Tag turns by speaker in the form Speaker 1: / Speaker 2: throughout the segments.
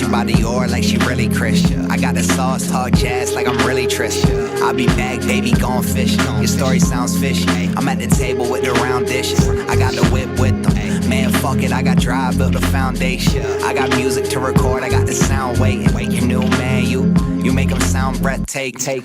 Speaker 1: She by Dior like she really Christian. I got the sauce, talk jazz like I'm really Tristan. I'll be back, baby, gone fishing. Your story sounds fishy. I'm at the table with the round dishes. I got the whip with them. Man, fuck it, I got drive, built a foundation. I got music to record, I got the sound waiting. Your new man, you make them sound breathtaking.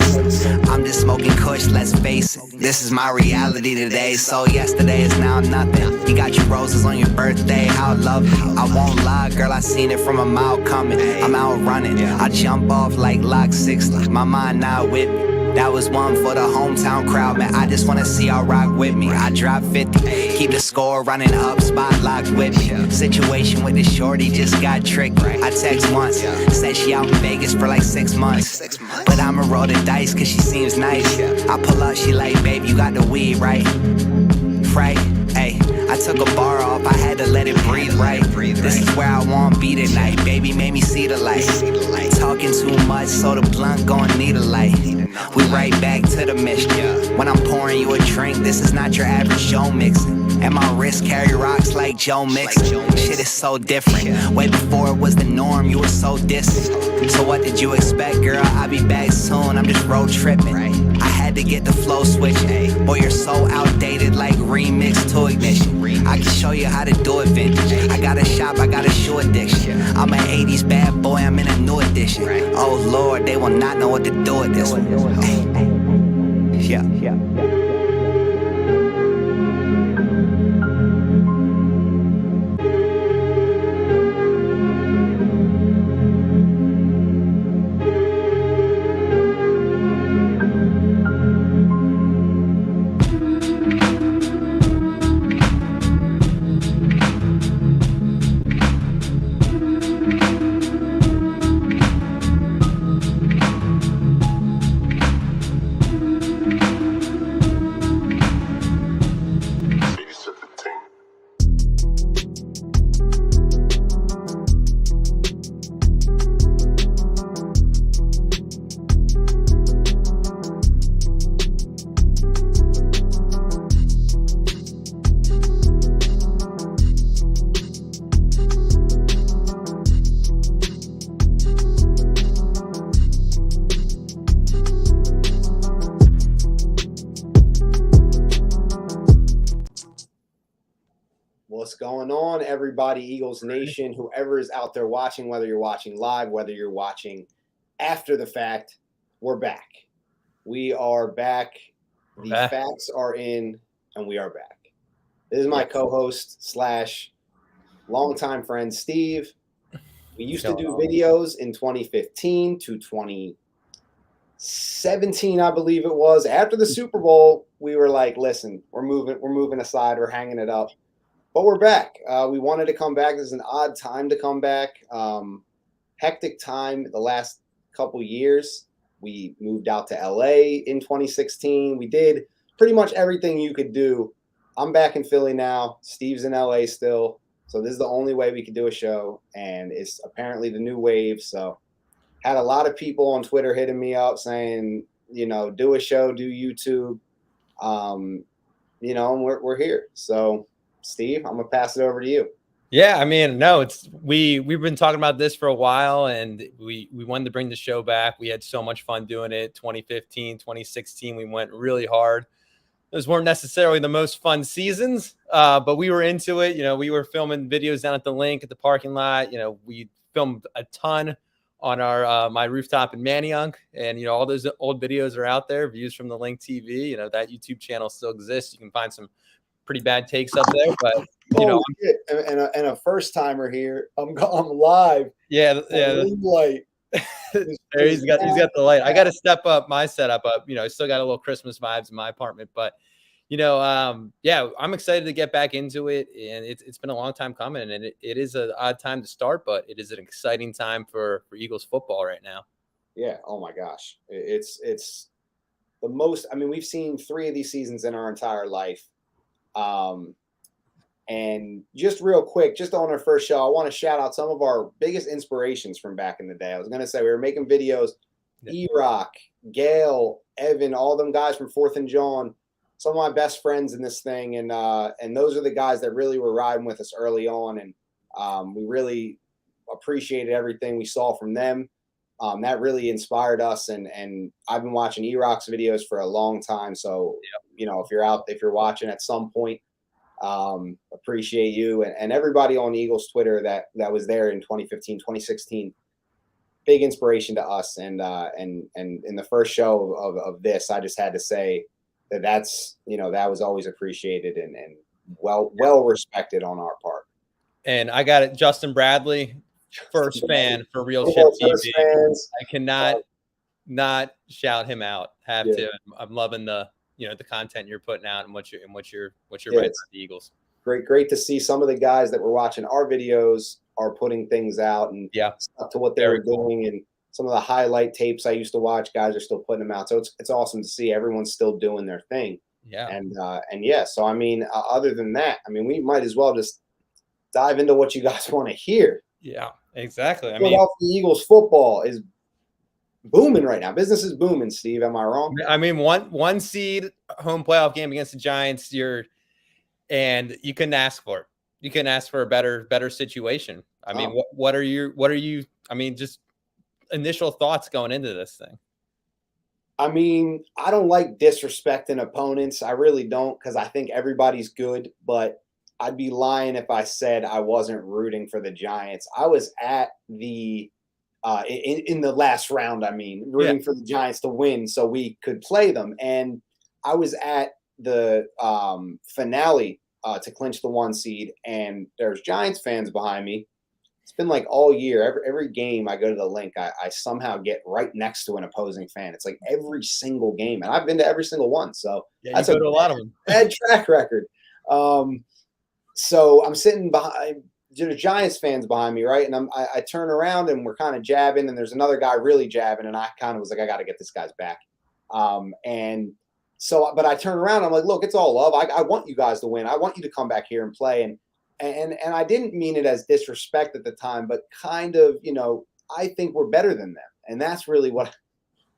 Speaker 1: I'm just smoking kush, let's face it. This is my reality today, so yesterday is now nothing. You got your roses on your birthday, how lovely. I won't lie, girl, I seen it from a mile coming. I'm out running, I jump off like Lock 60. My mind not with me. That was one for the hometown crowd, man. I just wanna see y'all rock with me. I drop 50, keep the score running up, spot locked with me. Situation with the shorty just got tricky. I text once, said she out in Vegas for like 6 months. But I'ma roll the dice cause she seems nice. I pull up, she like, babe, you got the weed, right? Right, ayy. I took a bar off, I had to let it breathe right. This is where I won't be tonight. Baby made me see the light. Talking too much, so the blunt gon' need a light. We right back to the mission. When I'm pouring you a drink, this is not your average Joe mixing. And my wrist carry rocks like Joe Mixon. Shit is so different. Way before it was the norm, you were so distant. So what did you expect, girl? I'll be back soon, I'm just road tripping. I had to get the flow switching. Boy, you're so outdated like remix to ignition. I can show you how to do it vintage. I got a shop, I got a shoe addiction. I'm an 80s bad boy, I'm in a new edition. Oh Lord, they will not know what to do with this one. Yeah.
Speaker 2: What's going on, everybody, Eagles Nation, whoever is out there watching, whether you're watching live, whether you're watching after the fact, we're back. We are back. The facts are in, and we are back. This is my co-host / longtime friend, Steve. We used to do videos in 2015 to 2017, I believe it was. After the Super Bowl, we were like, listen, we're moving aside, we're hanging it up. But we're back. We wanted to come back. This is an odd time to come back. Hectic time the last couple years. We moved out to LA in 2016. We did pretty much everything you could do. I'm back in Philly now. Steve's in LA still. So this is the only way we could do a show. And it's apparently the new wave. So had a lot of people on Twitter hitting me up saying, do a show, do YouTube. And we're here. So Steve, I'm gonna pass it over to you.
Speaker 3: Yeah, I mean, no, we've been talking about this for a while, and we wanted to bring the show back. We had so much fun doing it. 2015, 2016, we went really hard. Those weren't necessarily the most fun seasons, but we were into it. We were filming videos down at the Link at the parking lot. We filmed a ton on our my rooftop in Manayunk, and all those old videos are out there. Views from the Link TV. That YouTube channel still exists. You can find some pretty bad takes up there, but
Speaker 2: and a first timer here. I'm live.
Speaker 3: Yeah.
Speaker 2: Light.
Speaker 3: He's got the light. I got to step up my setup up. I still got a little Christmas vibes in my apartment, but I'm excited to get back into it, and it's been a long time coming, and it is an odd time to start, but it is an exciting time for Eagles football right now.
Speaker 2: Yeah. Oh my gosh, it's the most. I mean, we've seen 3 of these seasons in our entire life. And just real quick, just on our first show, I want to shout out some of our biggest inspirations from back in the day. I was going to say we were making videos, E-Rock, Gail, Evan, all them guys from 4th and John, some of my best friends in this thing. And those are the guys that really were riding with us early on. And we really appreciated everything we saw from them. That really inspired us, and I've been watching E-Rock's videos for a long time. So, if you're watching at some point, appreciate you and everybody on Eagles Twitter that was there in 2015, 2016. Big inspiration to us, and in the first show of this, I just had to say that was always appreciated and well respected on our part.
Speaker 3: And I got it, Justin Bradley, first fan for Real Chip TV. I cannot not shout him out. Have to. I'm loving the content you're putting out and what you're writing for the Eagles.
Speaker 2: Great to see some of the guys that were watching our videos are putting things out and stuff to what they were doing, and some of the highlight tapes I used to watch, guys are still putting them out. So it's awesome to see everyone's still doing their thing.
Speaker 3: Yeah.
Speaker 2: So I mean, other than that, I mean, we might as well just dive into what you guys want to hear.
Speaker 3: Yeah, exactly.
Speaker 2: Philadelphia Eagles football is booming right now. Business is booming, Steve. Am I wrong?
Speaker 3: I mean, one seed home playoff game against the Giants, and you couldn't ask for it. You couldn't ask for a better situation. I mean, what are you? I mean, just initial thoughts going into this thing.
Speaker 2: I mean, I don't like disrespecting opponents. I really don't, because I think everybody's good, but I'd be lying if I said I wasn't rooting for the Giants. I was at the in the last round, rooting for the Giants to win so we could play them. And I was at the finale to clinch the 1 seed, and there's Giants fans behind me. It's been like all year. Every game I go to the link, I somehow get right next to an opposing fan. It's like every single game, and I've been to every single one. So
Speaker 3: that's a lot of them.
Speaker 2: Bad track record. So I'm sitting behind the Giants fans behind me, right? And I turn around and we're kind of jabbing, and there's another guy really jabbing, and I kind of was like, I got to get this guy's back. But I turn around, I'm like, look, it's all love. I want you guys to win. I want you to come back here and play. And I didn't mean it as disrespect at the time, but kind of, I think we're better than them. And that's really what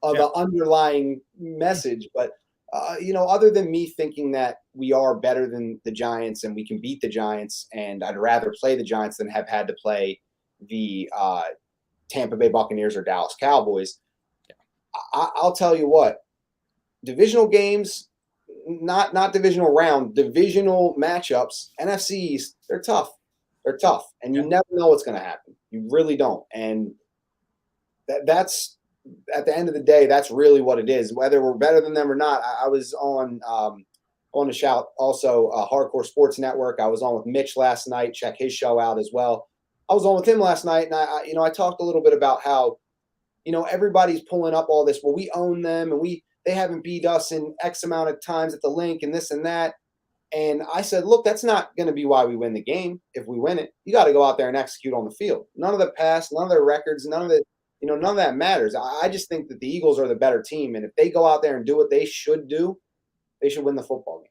Speaker 2: the underlying message. But, other than me thinking that we are better than the Giants and we can beat the Giants, and I'd rather play the Giants than have had to play the Tampa Bay Buccaneers or Dallas Cowboys, I'll tell you what, divisional games, not divisional round, divisional matchups, NFC East, they're tough. They're tough. And you never know what's going to happen. You really don't. And that's, at the end of the day, that's really what it is. Whether we're better than them or not, I was on the shout also Hardcore Sports Network. I was on with Mitch last night. Check his show out as well. I was on with him last night, and I talked a little bit about how, everybody's pulling up all this. Well, we own them, and they haven't beat us in X amount of times at the link and this and that. And I said, look, that's not going to be why we win the game. If we win it, you got to go out there and execute on the field. None of the past, none of their records, none of that matters. I just think that the Eagles are the better team. And if they go out there and do what they should do, they should win the football game.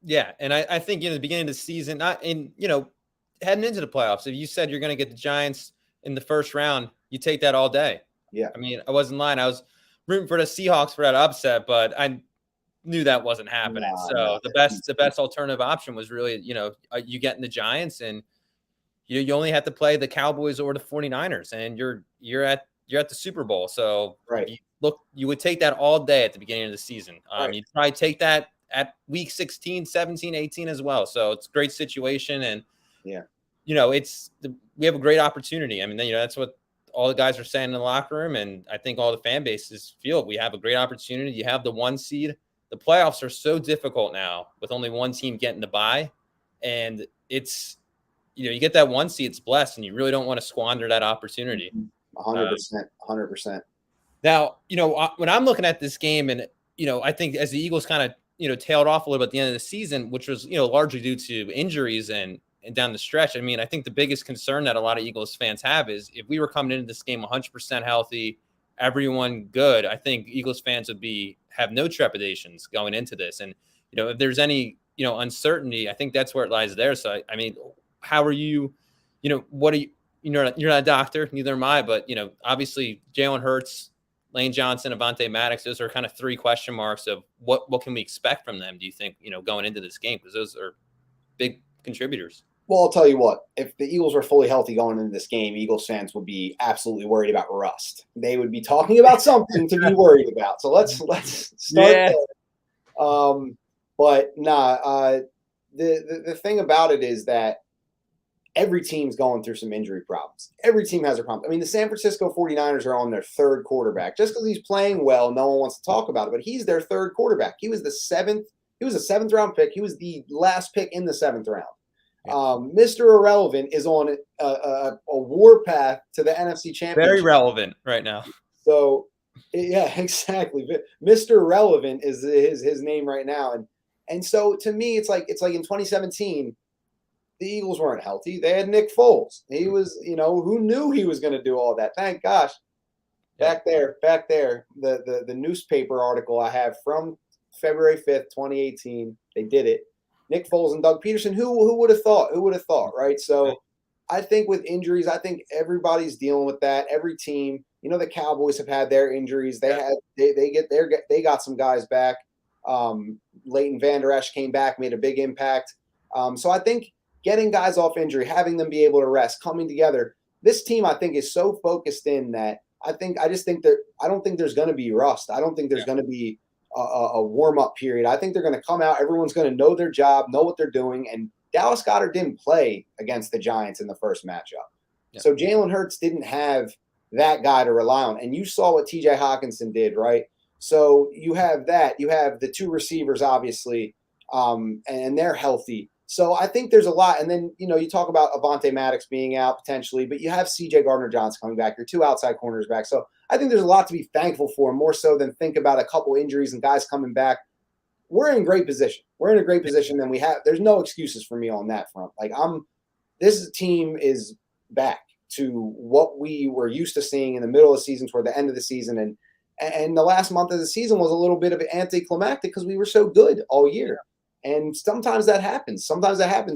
Speaker 3: Yeah. And I think in the beginning of the season, heading into the playoffs, if you said you're going to get the Giants in the first round, you take that all day.
Speaker 2: Yeah.
Speaker 3: I mean, I wasn't lying. I was rooting for the Seahawks for that upset, but I knew that wasn't happening. The best alternative option was really, you getting the Giants, and you only have to play the Cowboys or the 49ers, and you're at the Super Bowl. So
Speaker 2: right.
Speaker 3: You would take that all day at the beginning of the season.
Speaker 2: Right.
Speaker 3: You'd probably take that at week 16, 17, 18 as well. So it's a great situation. And, we have a great opportunity. I mean, that's what all the guys are saying in the locker room. And I think all the fan bases feel we have a great opportunity. You have the 1 seed. The playoffs are so difficult now with only one team getting the bye. And it's, you get that 1 seed, it's blessed, and you really don't want to squander that opportunity.
Speaker 2: 100%.
Speaker 3: Now, when I'm looking at this game, and, I think as the Eagles kind of, tailed off a little bit at the end of the season, which was, largely due to injuries and down the stretch. I mean, I think the biggest concern that a lot of Eagles fans have is if we were coming into this game 100% healthy, everyone good, I think Eagles fans would have no trepidations going into this. And, if there's any, uncertainty, I think that's where it lies there. So, I mean, how are you, what are you, you're not a doctor, neither am I, but, obviously Jalen Hurts, Lane Johnson, Avonte Maddox, those are kind of 3 question marks of what can we expect from them, do you think, going into this game? Because those are big contributors.
Speaker 2: Well, I'll tell you what, if the Eagles were fully healthy going into this game, Eagles fans would be absolutely worried about rust. They would be talking about something to be worried about. So let's start
Speaker 3: Yeah.
Speaker 2: there. But the thing about it is that every team's going through some injury problems. Every team has a problem. I mean, the San Francisco 49ers are on their third quarterback. Just because he's playing well, no one wants to talk about it, but he's their third quarterback. He was a seventh round pick. He was the last pick in the seventh round. Mr. Irrelevant is on a warpath to the NFC Championship.
Speaker 3: Very relevant right now.
Speaker 2: So, yeah, exactly. Mr. Irrelevant is his name right now. And so to me, it's like in 2017, the Eagles weren't healthy. They had Nick Foles. He was, who knew he was going to do all that? Thank gosh. Back there, the newspaper article I have from February 5th, 2018, they did it. Nick Foles and Doug Pederson, who would have thought? Who would have thought, right? So I think with injuries, I think everybody's dealing with that. Every team, the Cowboys have had their injuries. They got some guys back. Leighton Vander Esch came back, made a big impact. So I think getting guys off injury, having them be able to rest, coming together. This team, I think, is so focused in that I don't think there's going to be rust. I don't think there's going to be a warm-up period. I think they're going to come out. Everyone's going to know their job, know what they're doing. And Dallas Goedert didn't play against the Giants in the first matchup. Yeah. So Jalen Hurts didn't have that guy to rely on. And you saw what TJ Hawkinson did, right? So you have that. You have the two receivers, obviously, and they're healthy. So I think there's a lot. And then, you talk about Avonte Maddox being out potentially, but you have CJ Gardner-Johnson coming back. Your two outside corners back. So I think there's a lot to be thankful for, more so than think about a couple injuries and guys coming back. We're in great position. We're in a great position than we have. There's no excuses for me on that front. This team is back to what we were used to seeing in the middle of the season toward the end of the season. And the last month of the season was a little bit of anticlimactic because we were so good all year. And sometimes that happens.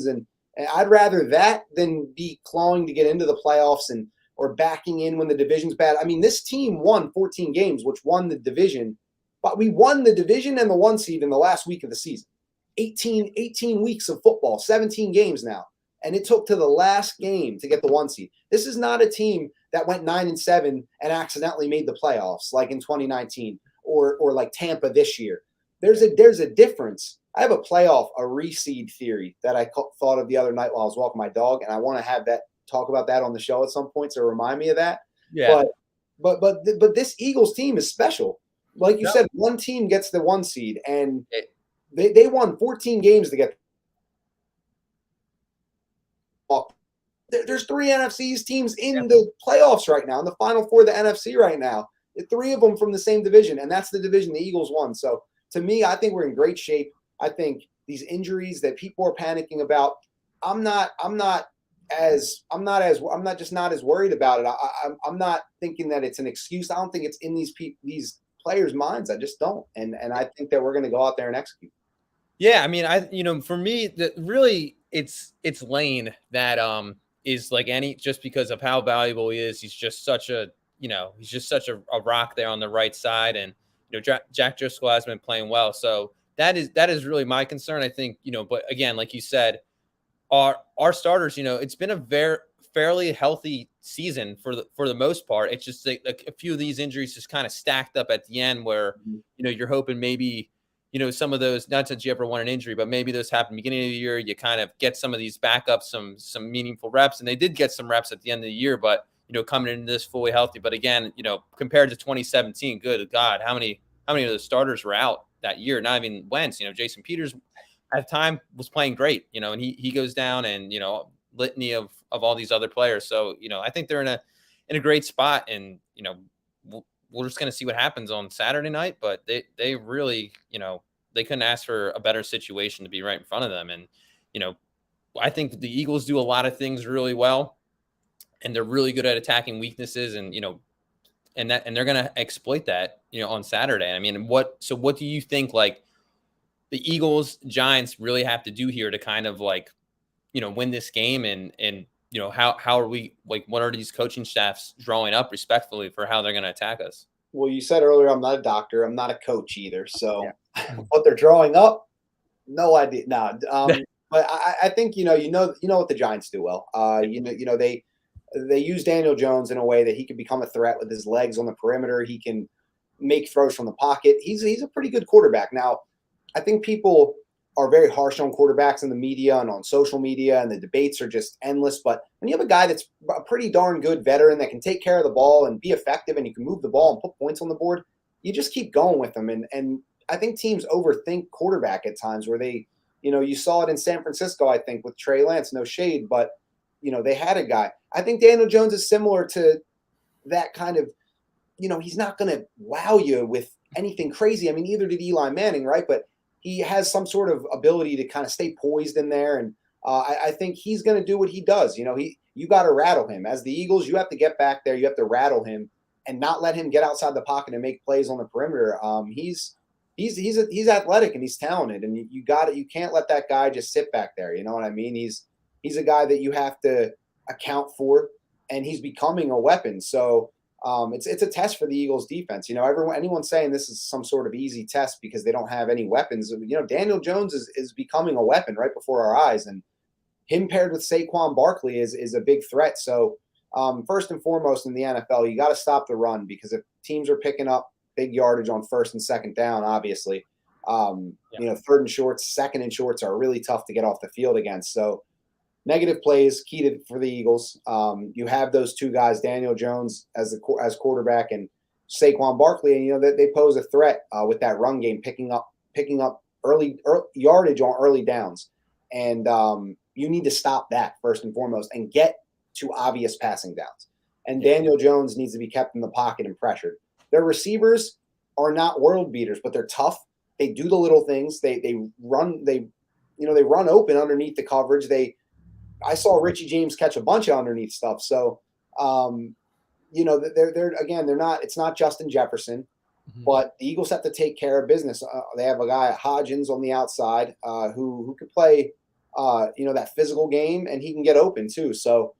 Speaker 2: And I'd rather that than be clawing to get into the playoffs or backing in when the division's bad. I mean, this team won 14 games, which won the division. But we won the division and the 1 seed in the last week of the season. 18 weeks of football, 17 games now. And it took to the last game to get the 1 seed. This is not a team that went 9-7 and accidentally made the playoffs like in 2019 or like Tampa this year. There's a difference. I have a reseed theory that I thought of the other night while I was walking my dog, and I want to talk about that on the show at some point to remind me of that.
Speaker 3: Yeah.
Speaker 2: But this Eagles team is special. Like you said, one team gets the 1 seed, and they won 14 games to get. There's 3 NFC teams in the playoffs right now, in the Final Four of the NFC right now. 3 of them from the same division, and that's the division the Eagles won. So to me, I think we're in great shape. I think these injuries that people are panicking about, I'm not just not as worried about it. I'm not thinking that it's an excuse. I don't think it's in these players' minds. I just don't. And I think that we're going to go out there and execute.
Speaker 3: Yeah, I mean, for me, really, it's Lane that is like just because of how valuable he is. He's just such a rock there on the right side, and Jack Driscoll has been playing well. So that is really my concern. I think but again, like you said, our starters, it's been a fairly healthy season for the most part. It's just like a few of these injuries just kind of stacked up at the end where you're hoping maybe some of those, not since you ever won an injury, but maybe those happen beginning of the year. You kind of get some of these backups, some meaningful reps, and they did get some reps at the end of the year, but coming into this fully healthy. But again, compared to 2017, good God, how many of the starters were out that year? Not even Wentz. Jason Peters at the time was playing great. And he goes down, and litany of all these other players. So I think they're in a great spot, and we're just going to see what happens on Saturday night. But they really they couldn't ask for a better situation to be right in front of them. And I think the Eagles do a lot of things really well, and they're really good at attacking weaknesses, and and they're going to exploit that on Saturday. I mean, what do you think like the Eagles Giants really have to do here to kind of like win this game, and how are we, like, what are these coaching staffs drawing up respectfully for how they're going to attack us?
Speaker 2: Well, you said earlier, I'm not a doctor. I'm not a coach either. So what they're drawing up, no idea. No, But I think you know what the Giants do well. They use Daniel Jones in a way that he can become a threat with his legs on the perimeter. He can make throws from the pocket. He's a pretty good quarterback. Now, I think people are very harsh on quarterbacks in the media and on social media, and the debates are just endless. But when you have a guy that's a pretty darn good veteran that can take care of the ball and be effective, and you can move the ball and put points on the board, you just keep going with them. And I think teams overthink quarterback at times where they, you saw it in San Francisco, I think, with Trey Lance, no shade, but, they had a guy. I think Daniel Jones is similar to that kind of, he's not going to wow you with anything crazy. I mean, either did Eli Manning, right? But he has some sort of ability to kind of stay poised in there. And I think he's going to do what he does. You got to rattle him. As the Eagles, you have to get back there. You have to rattle him and not let him get outside the pocket and make plays on the perimeter. He's athletic and he's talented, and you can't let that guy just sit back there. You know what I mean? He's a guy that you have to account for, and he's becoming a weapon. So it's a test for the Eagles defense. Anyone saying this is some sort of easy test because they don't have any weapons. Daniel Jones is becoming a weapon right before our eyes, and him paired with Saquon Barkley is a big threat. So first and foremost in the NFL, you got to stop the run, because if teams are picking up big yardage on first and second down, obviously, third and shorts, second and shorts are really tough to get off the field against. So negative plays key for the Eagles. You have those two guys, Daniel Jones as quarterback and Saquon Barkley, and they pose a threat with that run game, picking up early yardage on early downs, and you need to stop that first and foremost and get to obvious passing downs. And Daniel Jones needs to be kept in the pocket and pressured. Their receivers are not world beaters, but they're tough. They do the little things. They run open underneath the coverage. I saw Richie James catch a bunch of underneath stuff. So, they're not. It's not Justin Jefferson, but the Eagles have to take care of business. They have a guy, Hodgins, on the outside who could play, that physical game, and he can get open too. So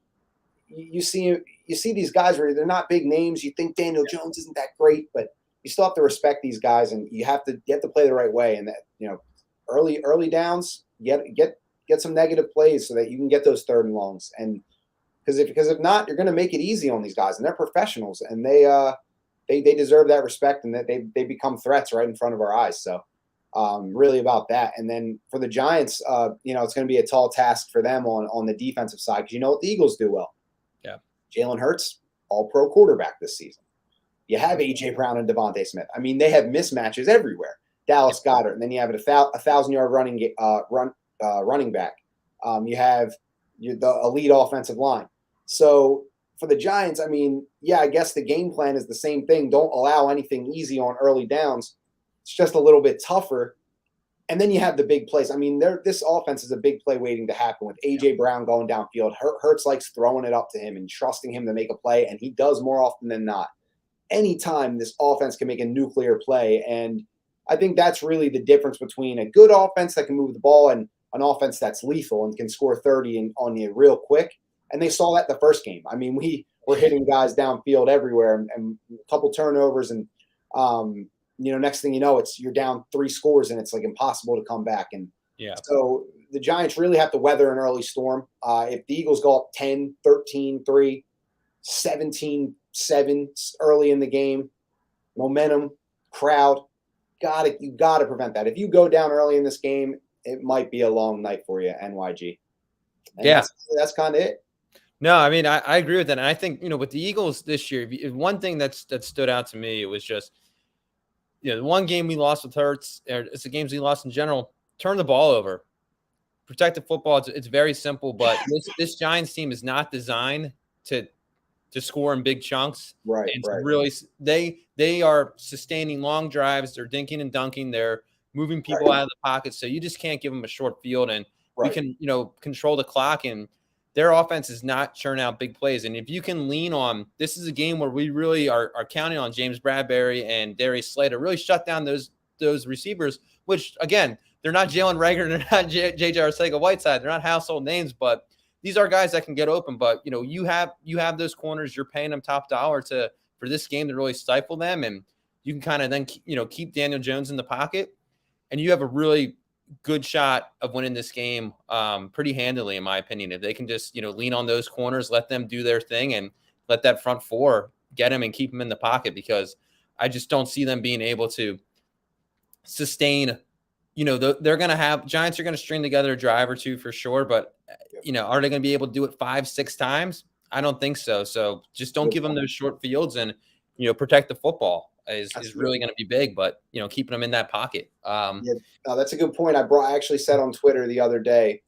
Speaker 2: you see these guys where they're not big names. You think Daniel Jones isn't that great, but you still have to respect these guys, and you have to play the right way. And that, early downs, get some negative plays so that you can get those third and longs. And because if not, you're going to make it easy on these guys, and they're professionals, and they deserve that respect, and that they become threats right in front of our eyes. So really about that. And then for the Giants, it's going to be a tall task for them on the defensive side, because you know what the Eagles do well.
Speaker 3: Yeah.
Speaker 2: Jalen Hurts, all-pro quarterback this season. You have A.J. Brown and Devontae Smith. I mean, they have mismatches everywhere. Dallas Goedert, and then you have a 1,000-yard running back. You have the elite offensive line. So for the Giants, I mean, yeah, I guess the game plan is the same thing. Don't allow anything easy on early downs. It's just a little bit tougher. And then you have the big plays. I mean, this offense is a big play waiting to happen with A.J. Brown going downfield. Hurts likes throwing it up to him and trusting him to make a play, and he does more often than not. Anytime this offense can make a nuclear play, and I think that's really the difference between a good offense that can move the ball and an offense that's lethal and can score 30 on you real quick. And they saw that the first game. I mean, we were hitting guys downfield everywhere, and a couple turnovers, and next thing you know, you're down 3 scores, and it's like impossible to come back. And so the Giants really have to weather an early storm. If the Eagles go up 10, 13-3, 17-7 early in the game, momentum, crowd, you got to prevent that. If you go down early in this game, it might be a long night for you, NYG. And that's kind of it.
Speaker 3: No, I mean, I agree with that. And I think, with the Eagles this year, one thing that stood out to me, it was just, the one game we lost with Hurts, or it's the games we lost in general, turn the ball over. Protected football, it's very simple, but this Giants team is not designed to score in big chunks.
Speaker 2: Right.
Speaker 3: And
Speaker 2: right.
Speaker 3: Really, they are sustaining long drives. They're dinking and dunking. They're moving people out of the pocket. So you just can't give them a short field, and we can, control the clock. And their offense is not churning out big plays. And if you can lean on, this is a game where we really are counting on James Bradbury and Darius Slay to really shut down those receivers, which, again, they're not Jalen Reagor, they're not J.J. Arcega-Whiteside, they're not household names, but these are guys that can get open. But, you have those corners, you're paying them top dollar for this game to really stifle them, and you can kind of then, keep Daniel Jones in the pocket, and you have a really good shot of winning this game pretty handily, in my opinion. If they can just, lean on those corners, let them do their thing, and let that front four get them and keep them in the pocket, because I just don't see them being able to sustain. They're going to have Giants are going to string together a drive or two for sure, but are they going to be able to do it 5-6 times? I don't think so. So just don't give them those short fields, and protect the football is really going to be big. But keeping them in that pocket.
Speaker 2: That's a good point. I actually said on Twitter the other day,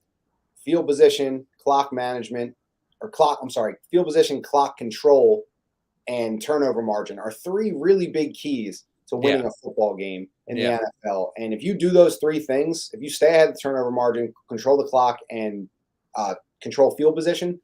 Speaker 2: field position, clock management, field position, clock control, and turnover margin are 3 really big keys to winning a football game in the NFL. And if you do those 3 things, if you stay ahead of the turnover margin, control the clock, and control field position,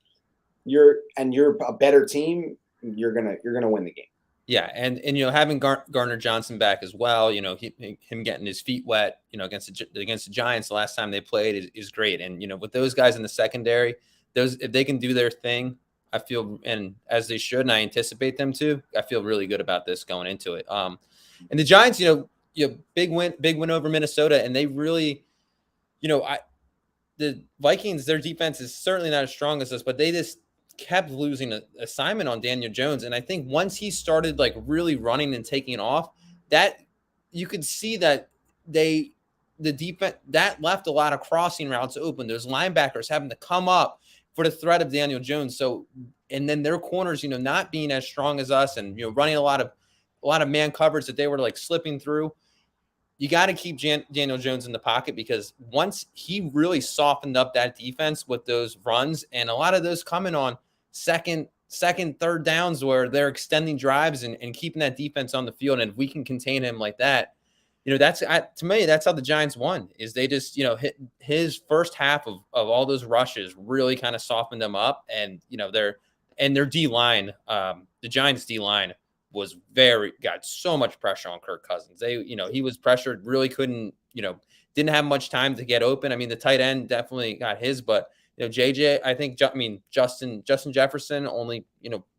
Speaker 2: you're a better team, you're gonna win the game.
Speaker 3: Yeah, and having Gardner Johnson back as well, him getting his feet wet, against the Giants the last time they played is great. And with those guys in the secondary, if they can do their thing, I feel, and as they should, and I anticipate them to, I feel really good about this going into it. And the Giants, big win over Minnesota, and they really, the Vikings, their defense is certainly not as strong as us, but they just kept losing an assignment on Daniel Jones. And I think once he started really running and taking off, that you could see that the defense that left a lot of crossing routes open. Those linebackers having to come up for the threat of Daniel Jones. So, and then their corners, not being as strong as us, and running a lot of man coverage that they were slipping through. You got to keep Daniel Jones in the pocket, because once he really softened up that defense with those runs, and a lot of those coming on second, third downs where they're extending drives and keeping that defense on the field. And if we can contain him like that, that's to me, that's how the Giants won, is they just, hit his first half of all those rushes really kind of softened them up. And, their D-line, the Giants D-line got so much pressure on Kirk Cousins. He was pressured, really couldn't, didn't have much time to get open. I mean, the tight end definitely got his, but Justin Jefferson only,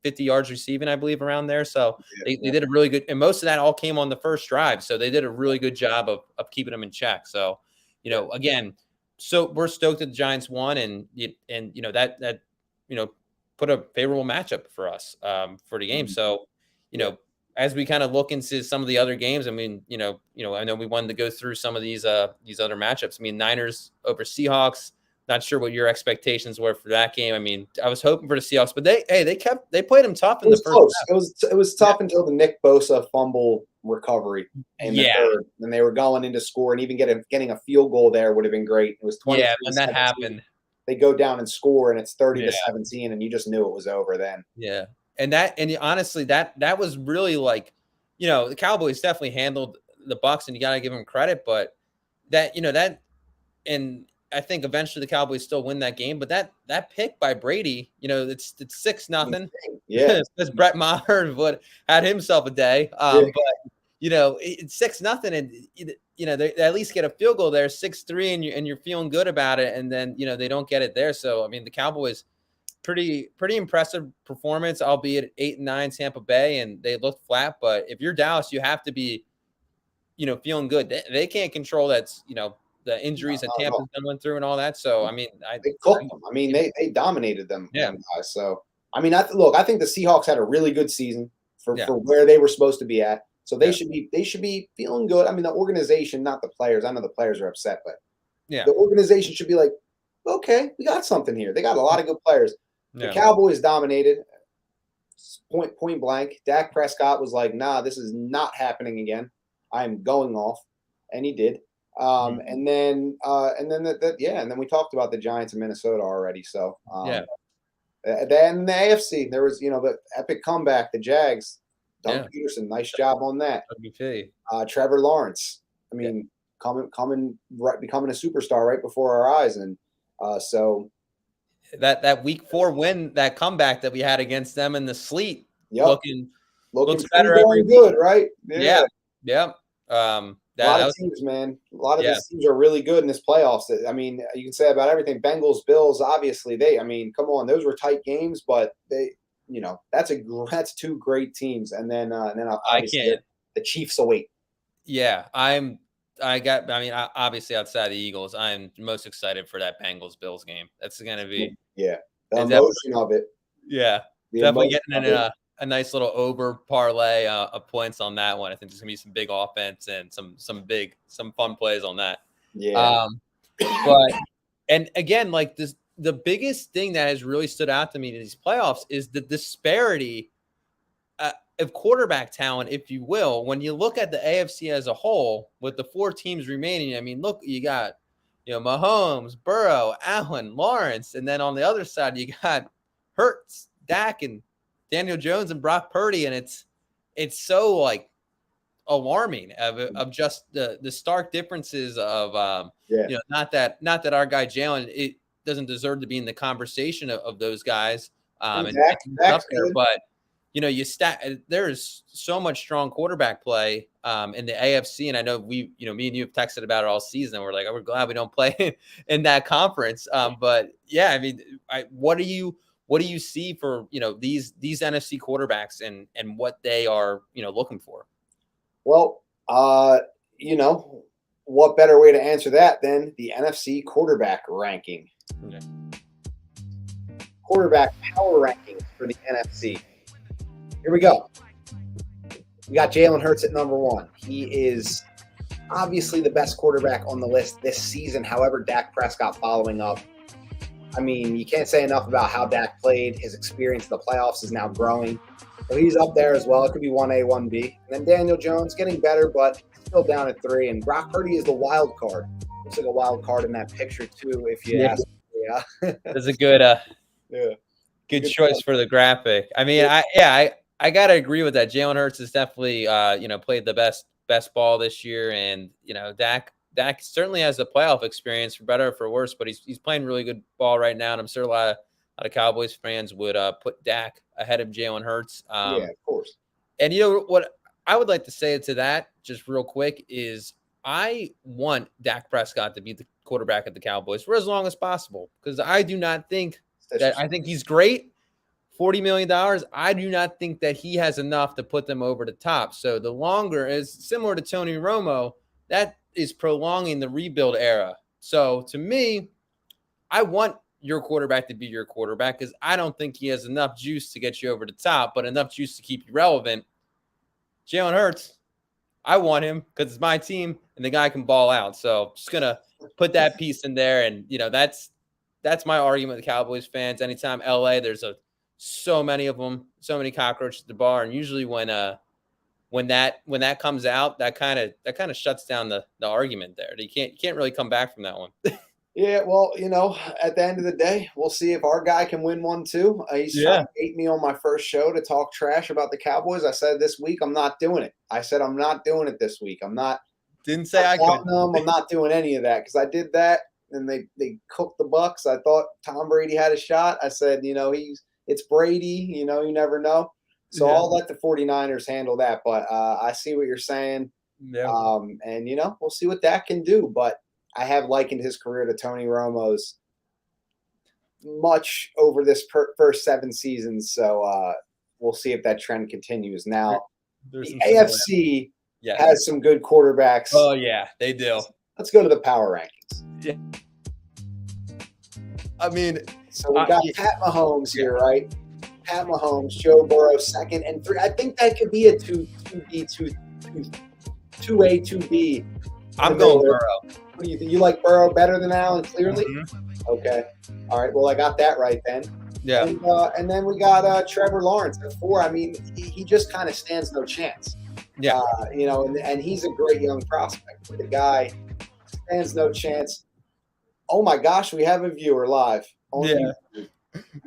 Speaker 3: 50 yards receiving, I believe, around there. So they did a really good, and most of that all came on the first drive. So they did a really good job of keeping them in check. So, again, so we're stoked that the Giants won, and that put a favorable matchup for us for the game. So, as we kind of look into some of the other games, I mean, I know we wanted to go through some of these other matchups. I mean, Niners over Seahawks. Not sure what your expectations were for that game. I mean, I was hoping for the Seahawks, but they played them tough in the first half.
Speaker 2: It was tough until the Nick Bosa fumble recovery in the third, and they were going into score, and even getting a field goal there would have been great. It was 20.
Speaker 3: Yeah, when that happened,
Speaker 2: they go down and score, and it's 30-17, and you just knew it was over then.
Speaker 3: Yeah, and honestly, that was really the Cowboys definitely handled the Bucs, and you got to give them credit, but and I think eventually the Cowboys still win that game, but that pick by Brady, it's 6-0.
Speaker 2: Yeah,
Speaker 3: as Brett Maher had himself a day. But it's 6-0, and they at least get a field goal there, 6-3, and you're feeling good about it, and then they don't get it there. So I mean, the Cowboys, pretty impressive performance, albeit 8-9 Tampa Bay, and they looked flat. But if you're Dallas, you have to be feeling good. They can't control the injuries that Tampa's went through and all that. So, I mean,
Speaker 2: they cooked them. I mean, they dominated them.
Speaker 3: Yeah.
Speaker 2: Guys. So, I mean, I think the Seahawks had a really good season for where they were supposed to be at. So they should be feeling good. I mean, the organization, not the players. I know the players are upset, but the organization should be like, okay, we got something here. They got a lot of good players. The Cowboys dominated point blank. Dak Prescott was like, nah, this is not happening again. I'm going off. And he did. And then we talked about the Giants in Minnesota already. So, then the AFC, there was, the epic comeback, the Jags, Doug Pederson, nice job on that. Trevor Lawrence, I mean, becoming a superstar right before our eyes. And, so
Speaker 3: that week 4 win, that comeback that we had against them in the sleet, looks better every
Speaker 2: good, right?
Speaker 3: Yeah.
Speaker 2: A lot of teams, man. A lot of these teams are really good in this playoffs. I mean, you can say about everything. Bengals, Bills, obviously come on, those were tight games, but they, that's 2 great teams. And then obviously the Chiefs await.
Speaker 3: Yeah, I'm obviously outside the Eagles, I'm most excited for that Bengals-Bills game. That's going to be
Speaker 2: the emotion of it.
Speaker 3: Yeah, definitely getting in a nice little over parlay of points on that one. I think there's going to be some big offense and some fun plays on that.
Speaker 2: Yeah.
Speaker 3: But and again, like this, the biggest thing that has really stood out to me in these playoffs is the disparity of quarterback talent, if you will. When you look at the AFC as a whole, with the 4 teams remaining, I mean, look, you got Mahomes, Burrow, Allen, Lawrence, and then on the other side you got Hurts, Dak, and Daniel Jones and Brock Purdy, and it's so like alarming of just the stark differences of not that our guy Jalen it doesn't deserve to be in the conversation of those guys and up there, but there is so much strong quarterback play in the AFC, and I know me and you have texted about it all season. We're like, we're glad we don't play in that conference, but yeah, I mean, what do you see for these NFC quarterbacks and what they are looking for?
Speaker 2: Well, what better way to answer that than the NFC quarterback ranking?
Speaker 3: Okay.
Speaker 2: Quarterback power rankings for the NFC. Here we go. We got Jalen Hurts at number 1. He is obviously the best quarterback on the list this season. However, Dak Prescott following up. I mean, you can't say enough about how Dak played. His experience in the playoffs is now growing. So he's up there as well. It could be 1A, 1B. And then Daniel Jones getting better, but still down at 3. And Brock Purdy is the wild card. Looks like a wild card in that picture too, if you ask me. Yeah.
Speaker 3: That's a good good choice for the graphic. I mean, I gotta agree with that. Jalen Hurts has definitely played the best ball this year, and Dak certainly has the playoff experience for better or for worse, but he's playing really good ball right now, and I'm sure a lot of Cowboys fans would put Dak ahead of Jalen Hurts.
Speaker 2: Yeah, of course.
Speaker 3: And what I would like to say to that, just real quick, is I want Dak Prescott to be the quarterback of the Cowboys for as long as possible, because I do not think I think he's great. $40 million. I do not think that he has enough to put them over the top. So the longer is similar to Tony Romo, that is prolonging the rebuild era. So to me, I want your quarterback to be your quarterback because I don't think he has enough juice to get you over the top, but enough juice to keep you relevant. Jalen Hurts, I want him because it's my team and the guy can ball out. So just going to put that piece in there. And, that's my argument with Cowboys fans. Anytime LA, there's so many of them, so many cockroaches at the bar. And usually when that comes out, that kind of shuts down the argument there. You can't really come back from that one.
Speaker 2: Yeah, well, at the end of the day, we'll see if our guy can win one too. He's trying to bait me on my first show to talk trash about the Cowboys. I said this week I'm not doing it. I said I'm not doing it this week.
Speaker 3: Didn't say I could.
Speaker 2: I'm not doing any of that because I did that and they cooked the Bucs. I thought Tom Brady had a shot. I said, it's Brady. You never know. So I'll let the 49ers handle that. But I see what you're saying.
Speaker 3: Yeah.
Speaker 2: And we'll see what that can do. But I have likened his career to Tony Romo's much over this first 7 seasons. So we'll see if that trend continues. Now, the AFC has some good quarterbacks.
Speaker 3: Oh, yeah, they do.
Speaker 2: Let's go to the power rankings.
Speaker 3: Yeah. I mean,
Speaker 2: so we got Pat Mahomes here, right? Pat Mahomes, Joe Burrow, 2nd and 3. I think that could be a 2A, 2B.
Speaker 3: I'm going Burrow.
Speaker 2: What do you think? You like Burrow better than Allen, clearly?
Speaker 3: Mm-hmm.
Speaker 2: Okay. All right. Well, I got that right then.
Speaker 3: Yeah.
Speaker 2: And then we got Trevor Lawrence at 4. I mean, he just kind of stands no chance.
Speaker 3: Yeah.
Speaker 2: And he's a great young prospect. The guy stands no chance. Oh my gosh, we have a viewer live.
Speaker 3: Yeah.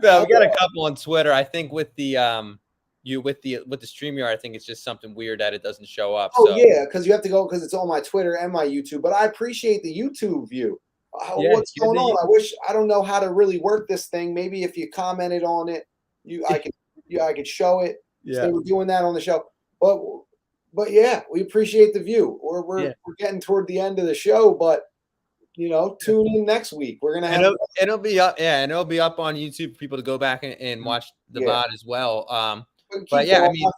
Speaker 3: No, we got a couple on Twitter. I think with the with the StreamYard, I think it's just something weird that it doesn't show up.
Speaker 2: Oh, yeah, because you have to go because it's on my Twitter and my YouTube. But I appreciate the YouTube view. What's going on? I don't know how to really work this thing. Maybe if you commented on it, I could show it.
Speaker 3: Yeah.
Speaker 2: They were doing that on the show. But yeah, we appreciate the view. We're getting toward the end of the show, but tune in next week. We're gonna have
Speaker 3: it'll be up, and it'll be up on YouTube for people to go back and watch the VOD as well. But yeah, I mean,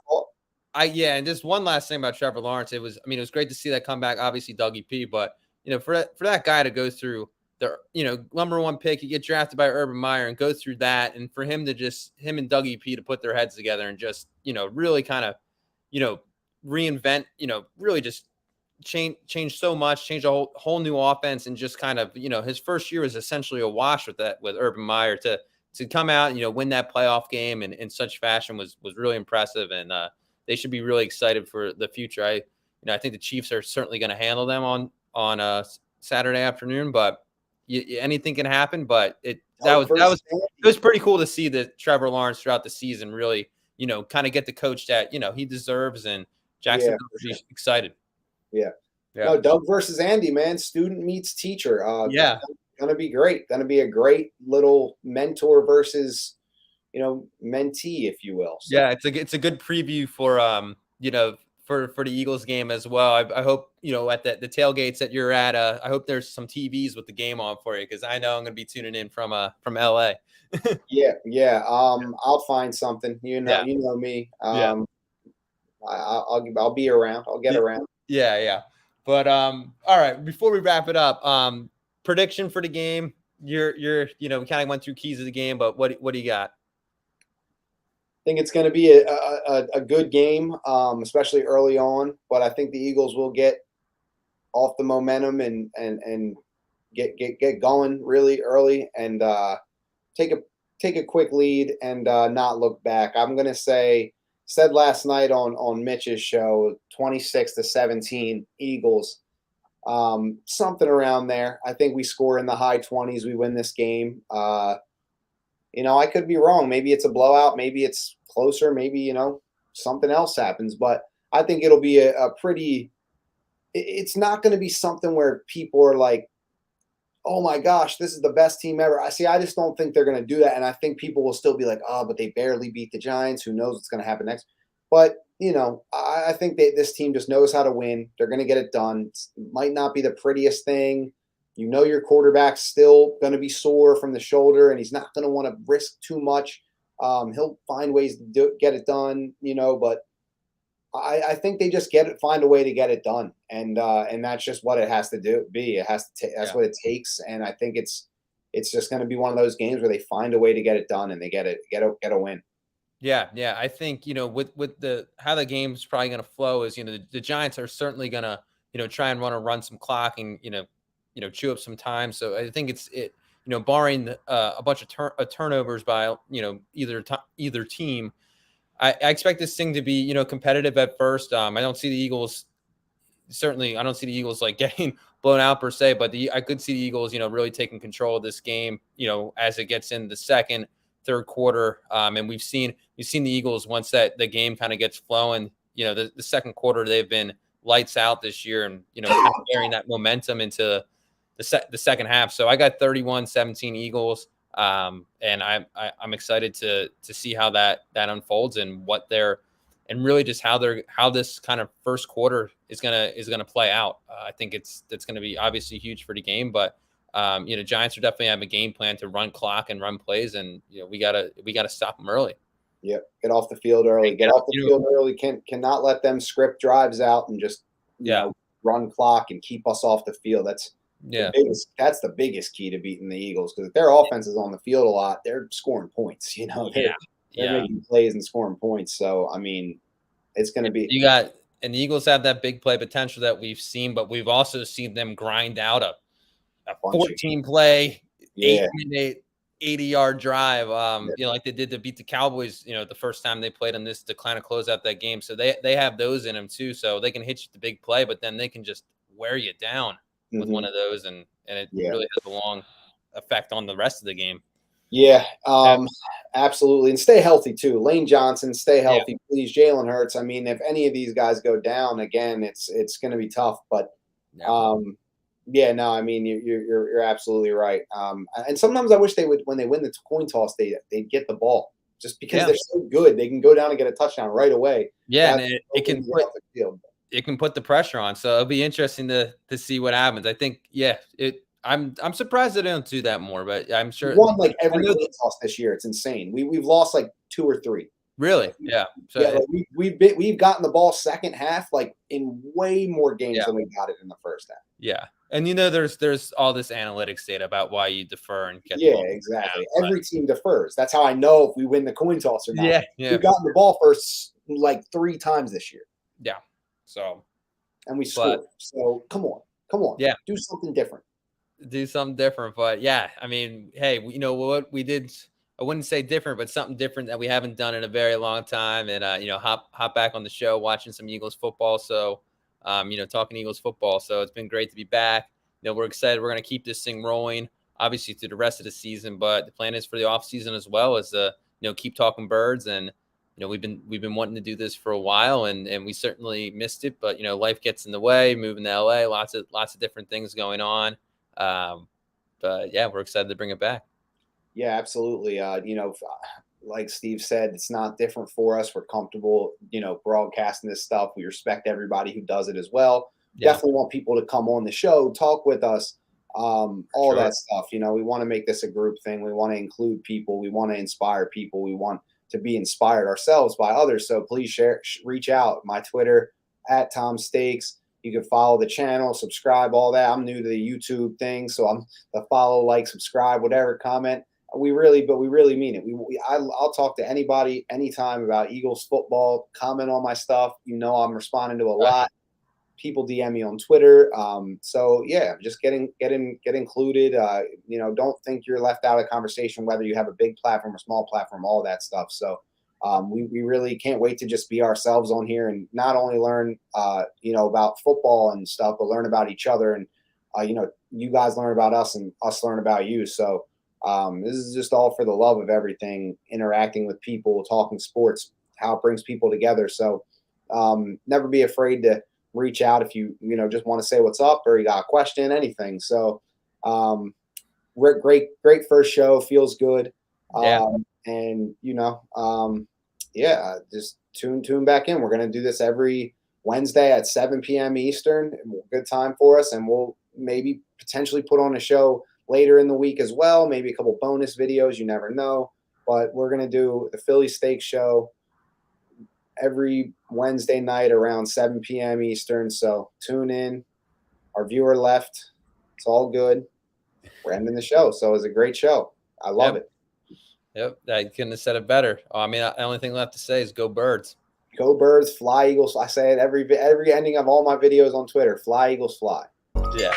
Speaker 3: And just one last thing about Trevor Lawrence. It was great to see that comeback. Obviously, Dougie P, but for that guy to go through the number one pick, you get drafted by Urban Meyer and go through that, and for him and Dougie P to put their heads together and just really kind of reinvent, really just change so much, change a whole new offense, and just kind of his first year was essentially a wash with Urban Meyer to come out win that playoff game in such fashion was really impressive, and they should be really excited for the future. I think the Chiefs are certainly going to handle them on Saturday afternoon, but anything can happen. But it was pretty cool to see that Trevor Lawrence throughout the season really kind of get the coach that he deserves, and Jacksonville be excited.
Speaker 2: Yeah. No, Doug versus Andy, man. Student meets teacher. Gonna be great. Gonna be a great little mentor versus mentee, if you will. So.
Speaker 3: Yeah, it's a good preview for for the Eagles game as well. I hope at the tailgates that you're at. I hope there's some TVs with the game on for you, because I know I'm gonna be tuning in from LA.
Speaker 2: Yeah. I'll find something. You know me. I'll be around. I'll get around.
Speaker 3: Yeah. But all right. Before we wrap it up, prediction for the game. We kind of went through keys of the game, but what do you got?
Speaker 2: I think it's going to be a good game, especially early on. But I think the Eagles will get off the momentum and get going really early and take a quick lead and not look back. I'm going to said last night on Mitch's show, 26-17 Eagles, something around there. I think we score in the high 20s. We win this game. I could be wrong. Maybe it's a blowout. Maybe it's closer. Maybe, something else happens. But I think it'll be a pretty – it's not going to be something where people are like, oh, my gosh, this is the best team ever. I just don't think they're going to do that. And I think people will still be like, oh, but they barely beat the Giants. Who knows what's going to happen next? But, I think this team just knows how to win. They're going to get it done. It might not be the prettiest thing. Your quarterback's still going to be sore from the shoulder, and he's not going to want to risk too much. He'll find ways to get it done, but I think they just find a way to get it done. And that's just what it has to be. It has to that's what it takes. And I think it's just going to be one of those games where they find a way to get it done and they get a win. Yeah.
Speaker 3: I think, with how the game's probably going to flow is, the Giants are certainly going to, try and run some clock and, chew up some time. So I think barring a bunch of turnovers by, either team, I expect this thing to be, competitive at first. I don't see the Eagles. Certainly, I don't see the Eagles like getting blown out per se, but I could see the Eagles, really taking control of this game, as it gets in the second, third quarter. And we've seen the Eagles once the game kind of gets flowing. The second quarter they've been lights out this year, and kind of carrying that momentum into the second half. So I got 31-17 Eagles. And I'm excited to see how that unfolds and and really just how this kind of first quarter is gonna play out. I think it's going to be obviously huge for the game, but Giants are definitely have a game plan to run clock and run plays, and we gotta stop them early.
Speaker 2: Yep, get off the field early. Get off the field early. Cannot let them script drives out and just run clock and keep us off the field. That's the biggest key to beating the Eagles, because if their offense is on the field a lot, they're scoring points. They're making plays and scoring points. So I mean, it's going to be
Speaker 3: and the Eagles have that big play potential that we've seen, but we've also seen them grind out a 14 play, 8-minute, 80-yard drive. Like they did to beat the Cowboys. The first time they played on this to kind of close out that game. So they have those in them too. So they can hit you the big play, but then they can just wear you down with one of those, and it really has a long effect on the rest of the game.
Speaker 2: Absolutely. And stay healthy too. Lane Johnson, stay healthy, please. Jalen Hurts. I mean, if any of these guys go down again, it's going to be tough. But I mean, you're absolutely right. And sometimes I wish they would, when they win the coin toss, they'd get the ball, just because they're so good. They can go down and get a touchdown right away.
Speaker 3: And it can put the pressure on. So it'll be interesting to see what happens. I think, I'm surprised they don't do that more, but I'm sure.
Speaker 2: We won like every coin toss this year. It's insane. We've lost like 2 or 3.
Speaker 3: Really? Yeah. So
Speaker 2: yeah, like we've gotten the ball second half like in way more games than we got it in the first half.
Speaker 3: Yeah. And there's all this analytics data about why you defer and get the
Speaker 2: Yeah,
Speaker 3: ball
Speaker 2: exactly.
Speaker 3: out,
Speaker 2: Every team defers. That's how I know if we win the coin toss or not.
Speaker 3: Yeah.
Speaker 2: We've gotten the ball first like 3 times this year.
Speaker 3: Yeah. So
Speaker 2: and we scored. So come on.
Speaker 3: Yeah.
Speaker 2: Do something different.
Speaker 3: Do something different. But yeah, I mean, hey, you know what we did, I wouldn't say different, but something different that we haven't done in a very long time. And you know, hop back on the show, watching some Eagles football. So you know, talking Eagles football. So it's been great to be back. You know, we're excited. We're going to keep this thing rolling, obviously, through the rest of the season. But the plan is for the off season as well as you know, keep talking birds. And you know, we've been wanting to do this for a while, and we certainly missed it. But you know, life gets in the way. Moving to LA, lots of different things going on. But yeah, we're excited to bring it back.
Speaker 2: Yeah, absolutely. You know, like Steve said, it's not different for us. We're comfortable, you know, broadcasting this stuff. We respect everybody who does it as well. Yeah. Definitely want people to come on the show, talk with us, all that stuff. You know, we want to make this a group thing. We want to include people. We want to inspire people. We want to be inspired ourselves by others. So please reach out. My Twitter @TomStakes. You can follow the channel, subscribe, all that. I'm new to the YouTube thing, so I'm the follow, like, subscribe, whatever, comment. We really mean it. I'll talk to anybody anytime about Eagles football. Comment on my stuff. You know, I'm responding to a lot. People DM me on Twitter. So yeah, just get included. You know, don't think you're left out of conversation, whether you have a big platform or small platform, all that stuff. So we really can't wait to just be ourselves on here and not only learn, you know, about football and stuff, but learn about each other. And, you know, you guys learn about us and us learn about you. So this is just all for the love of everything, interacting with people, talking sports, how it brings people together. So never be afraid to reach out if you know, just want to say what's up or you got a question, anything. So great first show, feels good. And you know, yeah, just tune back in. We're going to do this every Wednesday at 7 p.m. Eastern. Good time for us. And we'll maybe potentially put on a show later in the week as well. Maybe a couple bonus videos. You never know. But we're going to do the Philly Steak Show every Wednesday night around 7 p.m. Eastern. So tune in. Our viewer left. It's all good. We're ending the show. So it was a great show. I love it.
Speaker 3: Yep, I couldn't have said it better. I mean, the only thing left to say is go Birds.
Speaker 2: Go Birds, fly Eagles. I say it every ending of all my videos on Twitter. Fly Eagles, fly.
Speaker 3: Yeah.